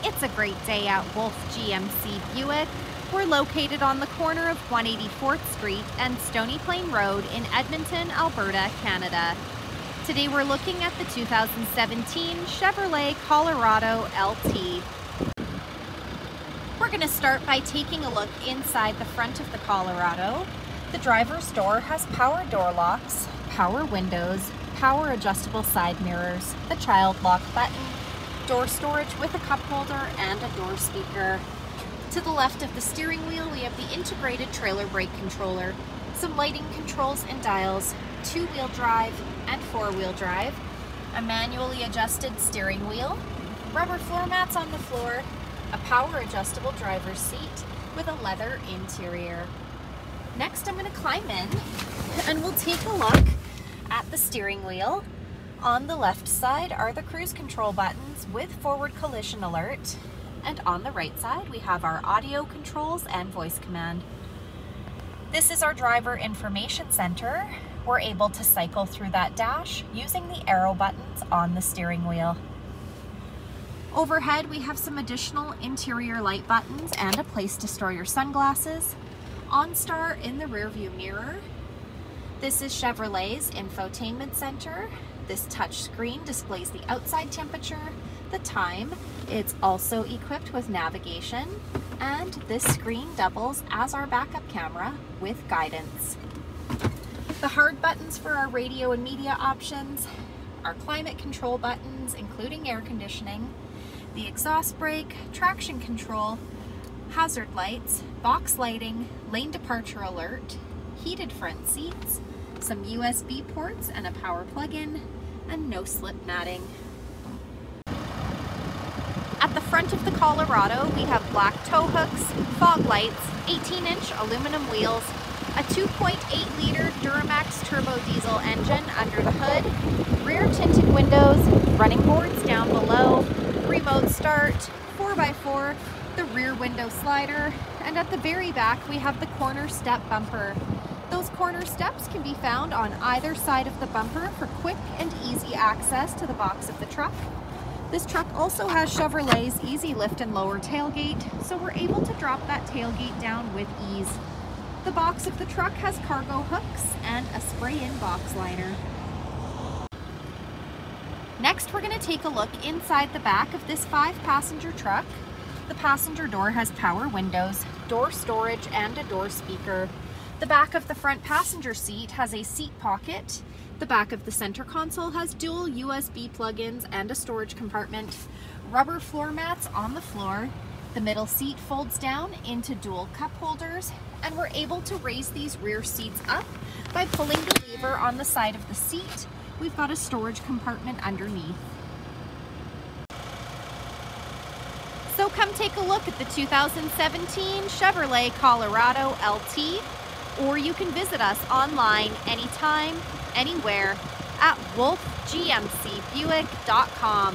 It's a great day at Wolfe GMC Buick. We're located on the corner of 184th Street and Stony Plain Road in Edmonton, Alberta, Canada. Today we're looking at the 2017 Chevrolet Colorado LT. We're going to start by taking a look inside the front of the Colorado. The driver's door has power door locks, power windows, power adjustable side mirrors, the child lock button, door storage with a cup holder and a door speaker. To the left of the steering wheel, we have the integrated trailer brake controller, some lighting controls and dials, two-wheel drive and four-wheel drive, a manually adjusted steering wheel, rubber floor mats on the floor, a power adjustable driver's seat with a leather interior. Next, I'm going to climb in and we'll take a look at the steering wheel. On the left side are the cruise control buttons with forward collision alert, and on the right side we have our audio controls and voice command. This is our driver information center. We're able to cycle through that dash using the arrow buttons on the steering wheel. Overhead we have some additional interior light buttons and a place to store your sunglasses. OnStar in the rear view mirror. This is Chevrolet's Infotainment Center. This touch screen displays the outside temperature, the time. It's also equipped with navigation, and this screen doubles as our backup camera with guidance. The hard buttons for our radio and media options, our climate control buttons including air conditioning, the exhaust brake, traction control, hazard lights, box lighting, lane departure alert, heated front seats, some USB ports and a power plug-in, and no slip matting. At the front of the Colorado, we have black tow hooks, fog lights, 18-inch aluminum wheels, a 2.8-liter Duramax Turbodiesel engine under the hood, rear tinted windows, running boards down below, remote start, 4x4, the rear window slider, and at the very back we have the corner step bumper. Those corner steps can be found on either side of the bumper for quick and easy access to the box of the truck. This truck also has Chevrolet's easy lift and lower tailgate, so we're able to drop that tailgate down with ease. The box of the truck has cargo hooks and a spray-in box liner. Next, we're going to take a look inside the back of this 5-passenger truck. The passenger door has power windows, door storage, and a door speaker. The back of the front passenger seat has a seat pocket. The back of the center console has dual USB plug-ins and a storage compartment. Rubber floor mats on the floor. The middle seat folds down into dual cup holders, and we're able to raise these rear seats up by pulling the lever on the side of the seat. We've got a storage compartment underneath. So come take a look at the 2017 Chevrolet Colorado LT, or you can visit us online anytime, anywhere at wolfegmcbuick.com.